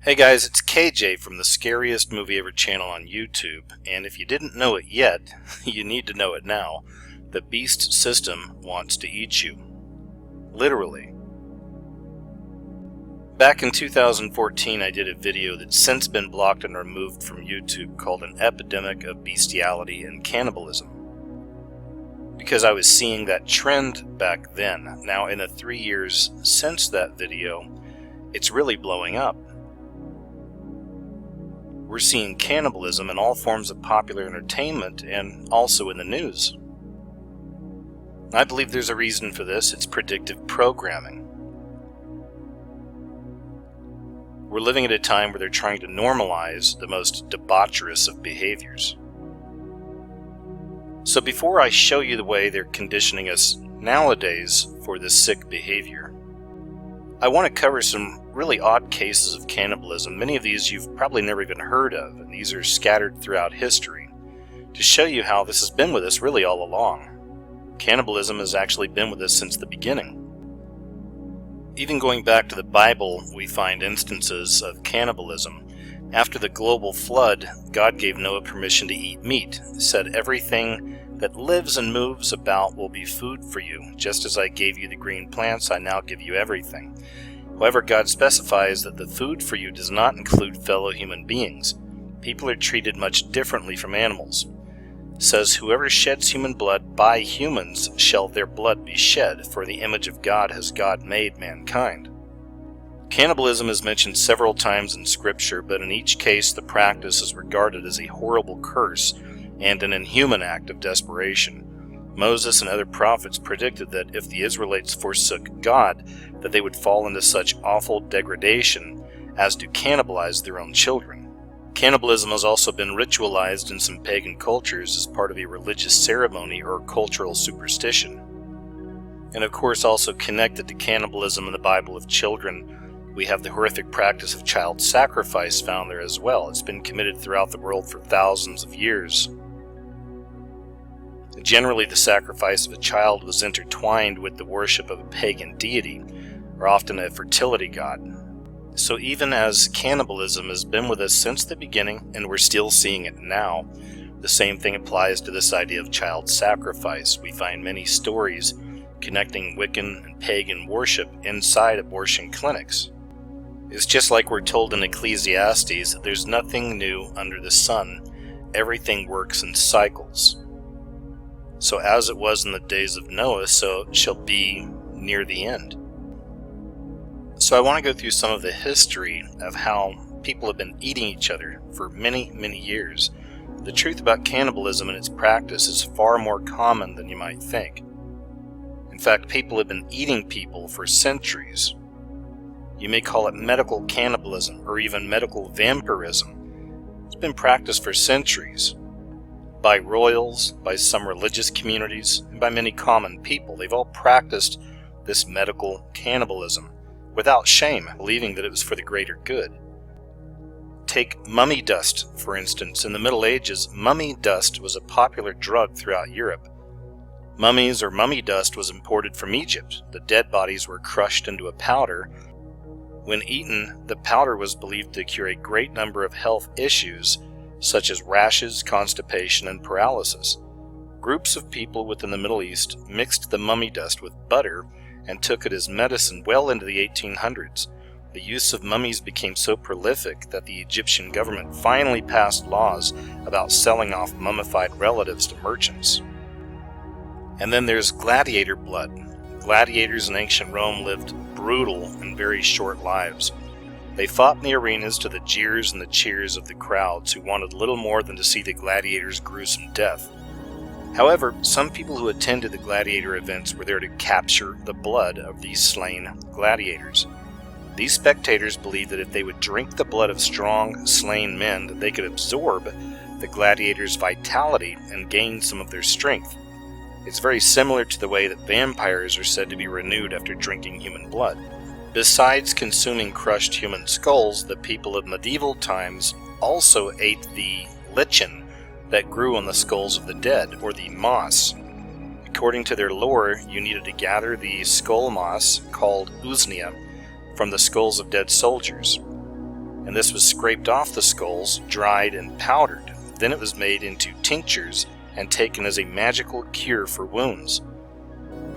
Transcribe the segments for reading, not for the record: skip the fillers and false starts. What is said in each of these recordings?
Hey guys, it's KJ from the Scariest Movie Ever channel on YouTube, and if you didn't know it yet, you need to know it now. The beast system wants to eat you. Literally. Back in 2014, I did a video that's since been blocked and removed from YouTube called An Epidemic of Bestiality and Cannibalism. Because I was seeing that trend back then. Now, in the 3 years since that video, it's really blowing up. We're seeing cannibalism in all forms of popular entertainment and also in the news. I believe there's a reason for this. It's predictive programming. We're living at a time where they're trying to normalize the most debaucherous of behaviors. So before I show you the way they're conditioning us nowadays for this sick behavior, I want to cover some really odd cases of cannibalism. Many of these you've probably never even heard of, and these are scattered throughout history, to show you how this has been with us really all along. Cannibalism has actually been with us since the beginning. Even going back to the Bible, we find instances of cannibalism. After the global flood, God gave Noah permission to eat meat. He said, "Everything that lives and moves about will be food for you. Just as I gave you the green plants, I now give you everything." However, God specifies that the food for you does not include fellow human beings. People are treated much differently from animals. It says, "Whoever sheds human blood by humans shall their blood be shed, for the image of God has God made mankind." Cannibalism is mentioned several times in Scripture, but in each case the practice is regarded as a horrible curse and an inhuman act of desperation. Moses and other prophets predicted that if the Israelites forsook God, that they would fall into such awful degradation as to cannibalize their own children. Cannibalism has also been ritualized in some pagan cultures as part of a religious ceremony or cultural superstition. And of course, also connected to cannibalism in the Bible of children, we have the horrific practice of child sacrifice found there as well. It's been committed throughout the world for thousands of years. Generally, the sacrifice of a child was intertwined with the worship of a pagan deity, or often a fertility god. So even as cannibalism has been with us since the beginning, and we're still seeing it now, the same thing applies to this idea of child sacrifice. We find many stories connecting Wiccan and pagan worship inside abortion clinics. It's just like we're told in Ecclesiastes that there's nothing new under the sun. Everything works in cycles. So as it was in the days of Noah, so it shall be near the end. So I want to go through some of the history of how people have been eating each other for many, many years. The truth about cannibalism and its practice is far more common than you might think. In fact, people have been eating people for centuries. You may call it medical cannibalism or even medical vampirism. It's been practiced for centuries. By royals, by some religious communities, and by many common people. They've all practiced this medical cannibalism without shame, believing that it was for the greater good. Take mummy dust, for instance. In the Middle Ages, mummy dust was a popular drug throughout Europe. Mummies or mummy dust was imported from Egypt. The dead bodies were crushed into a powder. When eaten, the powder was believed to cure a great number of health issues, such as rashes, constipation, and paralysis. Groups of people within the Middle East mixed the mummy dust with butter and took it as medicine well into the 1800s. The use of mummies became so prolific that the Egyptian government finally passed laws about selling off mummified relatives to merchants. And then there's gladiator blood. Gladiators in ancient Rome lived brutal and very short lives. They fought in the arenas to the jeers and the cheers of the crowds who wanted little more than to see the gladiators' gruesome death. However, some people who attended the gladiator events were there to capture the blood of these slain gladiators. These spectators believed that if they would drink the blood of strong, slain men, that they could absorb the gladiators' vitality and gain some of their strength. It's very similar to the way that vampires are said to be renewed after drinking human blood. Besides consuming crushed human skulls, the people of medieval times also ate the lichen that grew on the skulls of the dead, or the moss. According to their lore, you needed to gather the skull moss, called usnea, from the skulls of dead soldiers. and this was scraped off the skulls, dried, and powdered. Then it was made into tinctures and taken as a magical cure for wounds.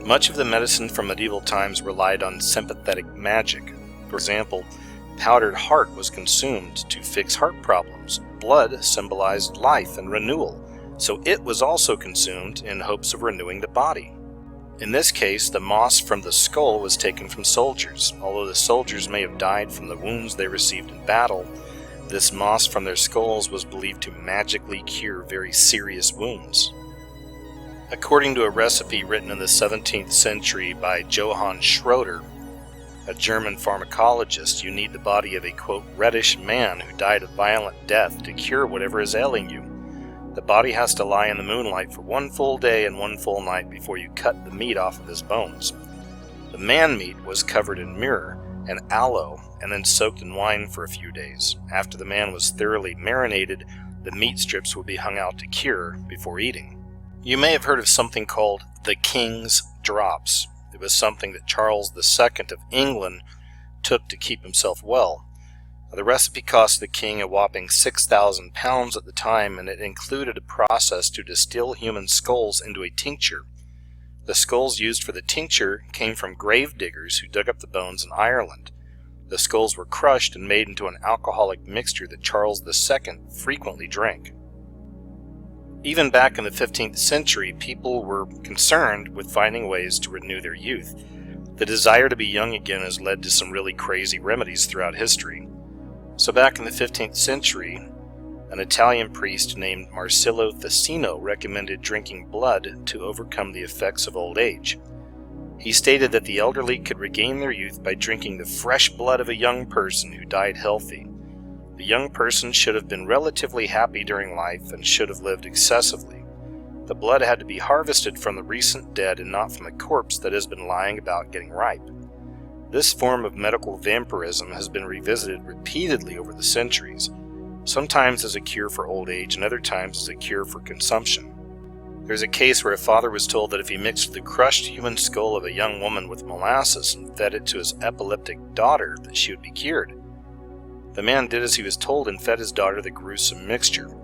Much of the medicine from medieval times relied on sympathetic magic. For example, powdered heart was consumed to fix heart problems. Blood symbolized life and renewal, so it was also consumed in hopes of renewing the body. In this case, the moss from the skull was taken from soldiers. Although the soldiers may have died from the wounds they received in battle, this moss from their skulls was believed to magically cure very serious wounds. According to a recipe written in the 17th century by Johann Schroeder, a German pharmacologist, you need the body of a, quote, reddish man who died a violent death to cure whatever is ailing you. The body has to lie in the moonlight for 1 full day and 1 full night before you cut the meat off of his bones. The man meat was covered in myrrh and aloe and then soaked in wine for a few days. After the man was thoroughly marinated, the meat strips would be hung out to cure before eating. You may have heard of something called the King's Drops. It was something that Charles II of England took to keep himself well. The recipe cost the king a whopping £6,000 at the time, and it included a process to distill human skulls into a tincture. The skulls used for the tincture came from grave diggers who dug up the bones in Ireland. The skulls were crushed and made into an alcoholic mixture that Charles II frequently drank. Even back in the 15th century, people were concerned with finding ways to renew their youth. The desire to be young again has led to some really crazy remedies throughout history. So back in the 15th century, an Italian priest named Marsilio Ficino recommended drinking blood to overcome the effects of old age. He stated that the elderly could regain their youth by drinking the fresh blood of a young person who died healthy. The young person should have been relatively happy during life and should have lived excessively. The blood had to be harvested from the recent dead and not from a corpse that has been lying about getting ripe. This form of medical vampirism has been revisited repeatedly over the centuries, sometimes as a cure for old age and other times as a cure for consumption. There's a case where a father was told that if he mixed the crushed human skull of a young woman with molasses and fed it to his epileptic daughter, that she would be cured. The man did as he was told and fed his daughter the gruesome mixture.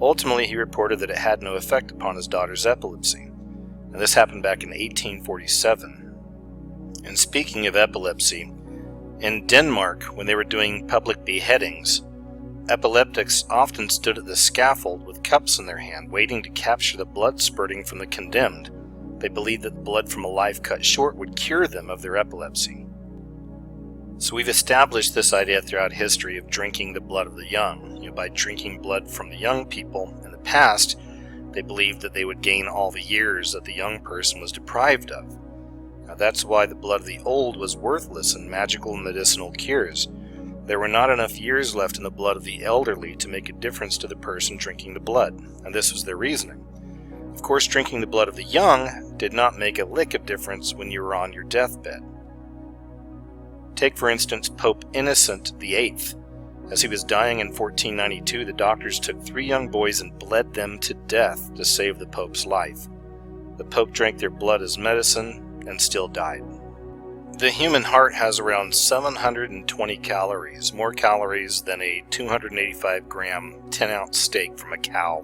Ultimately, he reported that it had no effect upon his daughter's epilepsy, and this happened back in 1847. And speaking of epilepsy, in Denmark, when they were doing public beheadings, epileptics often stood at the scaffold with cups in their hand, waiting to capture the blood spurting from the condemned. They believed that the blood from a life cut short would cure them of their epilepsy. So we've established this idea throughout history of drinking the blood of the young. By drinking blood from the young people in the past, they believed that they would gain all the years that the young person was deprived of. Now, that's why the blood of the old was worthless in magical and medicinal cures. There were not enough years left in the blood of the elderly to make a difference to the person drinking the blood, and this was their reasoning. Of course, drinking the blood of the young did not make a lick of difference when you were on your deathbed. Take, for instance, Pope Innocent VIII. As he was dying in 1492, the doctors took 3 young boys and bled them to death to save the Pope's life. The Pope drank their blood as medicine and still died. The human heart has around 720 calories, more calories than a 285-gram, 10-ounce steak from a cow.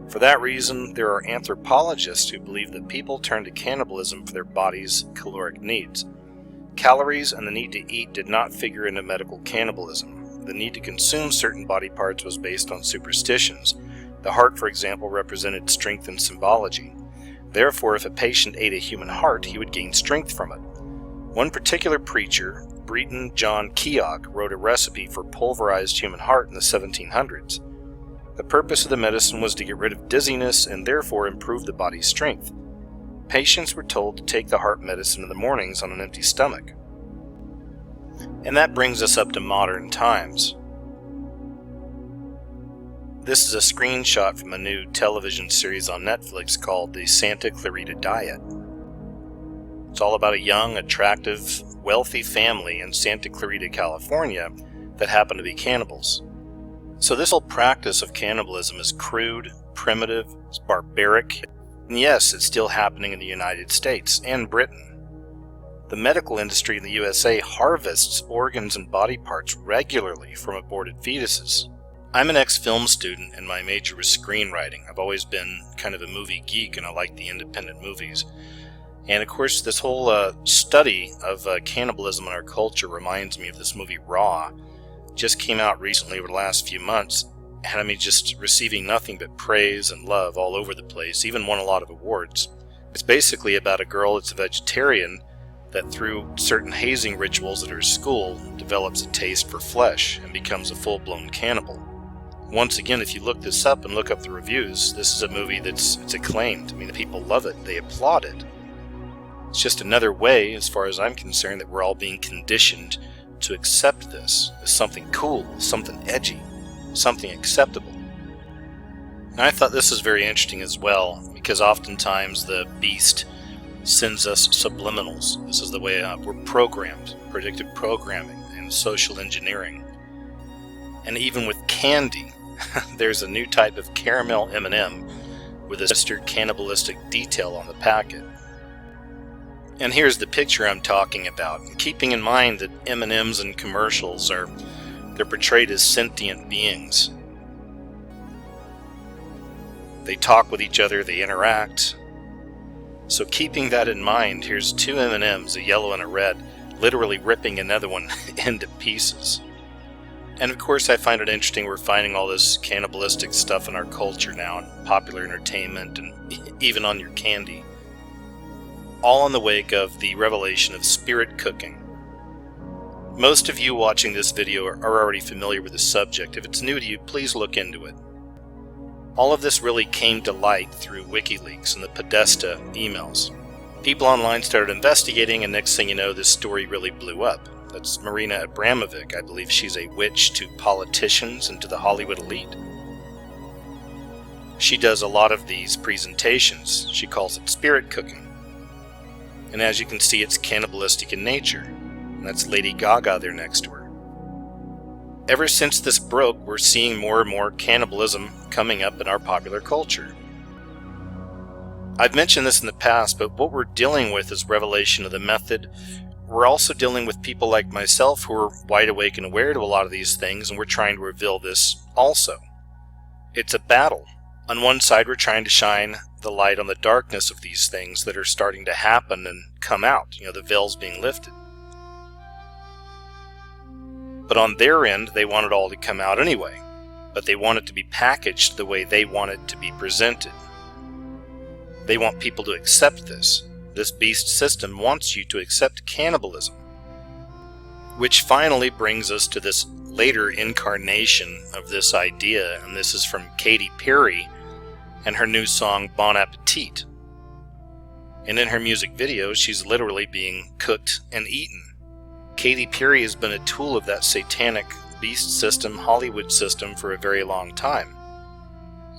For that reason, there are anthropologists who believe that people turn to cannibalism for their body's caloric needs. Calories and the need to eat did not figure into medical cannibalism. The need to consume certain body parts was based on superstitions. The heart, for example, represented strength and symbology. Therefore, if a patient ate a human heart, he would gain strength from it. One particular preacher, Breton John Keogh, wrote a recipe for pulverized human heart in the 1700s. The purpose of the medicine was to get rid of dizziness and therefore improve the body's strength. Patients were told to take the heart medicine in the mornings on an empty stomach. And that brings us up to modern times. This is a screenshot from a new television series on Netflix called the Santa Clarita Diet. It's all about a young, attractive, wealthy family in Santa Clarita, California that happen to be cannibals. So this whole practice of cannibalism is crude, primitive, it's barbaric, and yes, it's still happening in the United States and Britain. The medical industry in the USA harvests organs and body parts regularly from aborted fetuses. I'm an ex-film student and my major was screenwriting. I've always been kind of a movie geek and I like the independent movies. And of course this whole study of cannibalism in our culture reminds me of this movie Raw. Just came out recently over the last few months. Had me just receiving nothing but praise and love all over the place, even won a lot of awards. It's basically about a girl that's a vegetarian that through certain hazing rituals at her school develops a taste for flesh and becomes a full-blown cannibal. Once again, if you look this up and look up the reviews, this is a movie it's acclaimed. I mean, the people love it. They applaud it. It's just another way, as far as I'm concerned, that we're all being conditioned to accept this as something cool, something edgy, something acceptable. And I thought this was very interesting as well, because oftentimes the beast sends us subliminals. This is the way we're programmed, predictive programming and social engineering. And even with candy, there's a new type of caramel M&M with a sinister cannibalistic detail on the packet. And here's the picture I'm talking about. Keeping in mind that M&Ms in commercials they're portrayed as sentient beings. They talk with each other, they interact. So keeping that in mind, here's two M&Ms, a yellow and a red, literally ripping another one into pieces. And of course I find it interesting we're finding all this cannibalistic stuff in our culture now, in popular entertainment and even on your candy. All in the wake of the revelation of spirit cooking. Most of you watching this video are already familiar with the subject. If it's new to you, please look into it. All of this really came to light through WikiLeaks and the Podesta emails. People online started investigating, and next thing you know, this story really blew up. That's Marina Abramovic. I believe she's a witch to politicians and to the Hollywood elite. She does a lot of these presentations. She calls it spirit cooking. And as you can see, it's cannibalistic in nature. And that's Lady Gaga there next to her. Ever since this broke, we're seeing more and more cannibalism coming up in our popular culture. I've mentioned this in the past, but what we're dealing with is revelation of the method. We're also dealing with people like myself who are wide awake and aware to a lot of these things, and we're trying to reveal this also. It's a battle. On one side, we're trying to shine the light on the darkness of these things that are starting to happen and come out, the veil's being lifted. But on their end, they want it all to come out anyway, but they want it to be packaged the way they want it to be presented. They want people to accept this. This beast system wants you to accept cannibalism. Which finally brings us to this later incarnation of this idea, and this is from Katy Perry and her new song Bon Appetit. And in her music video, she's literally being cooked and eaten. Katy Perry has been a tool of that satanic beast system, Hollywood system, for a very long time.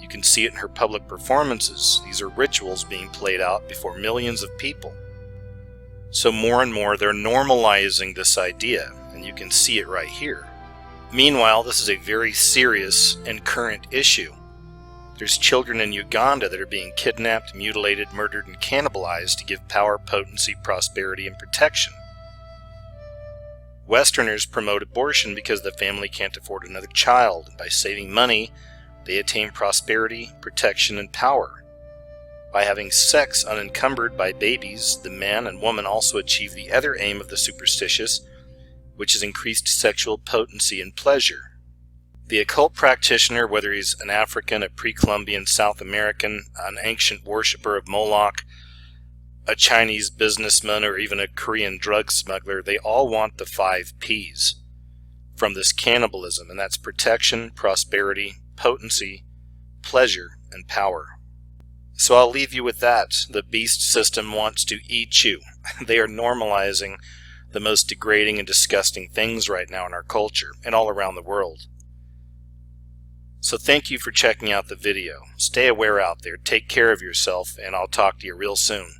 You can see it in her public performances. These are rituals being played out before millions of people. So more and more they're normalizing this idea, and you can see it right here. Meanwhile, this is a very serious and current issue. There's children in Uganda that are being kidnapped, mutilated, murdered, and cannibalized to give power, potency, prosperity, and protection. Westerners promote abortion because the family can't afford another child. By saving money, they attain prosperity, protection, and power. By having sex unencumbered by babies, the man and woman also achieve the other aim of the superstitious, which is increased sexual potency and pleasure. The occult practitioner, whether he's an African, a pre-Columbian, South American, an ancient worshipper of Moloch, a Chinese businessman, or even a Korean drug smuggler, they all want the 5 Ps from this cannibalism, and that's protection, prosperity, potency, pleasure, and power. So I'll leave you with that. The beast system wants to eat you. They are normalizing the most degrading and disgusting things right now in our culture and all around the world. So thank you for checking out the video. Stay aware out there, take care of yourself, and I'll talk to you real soon.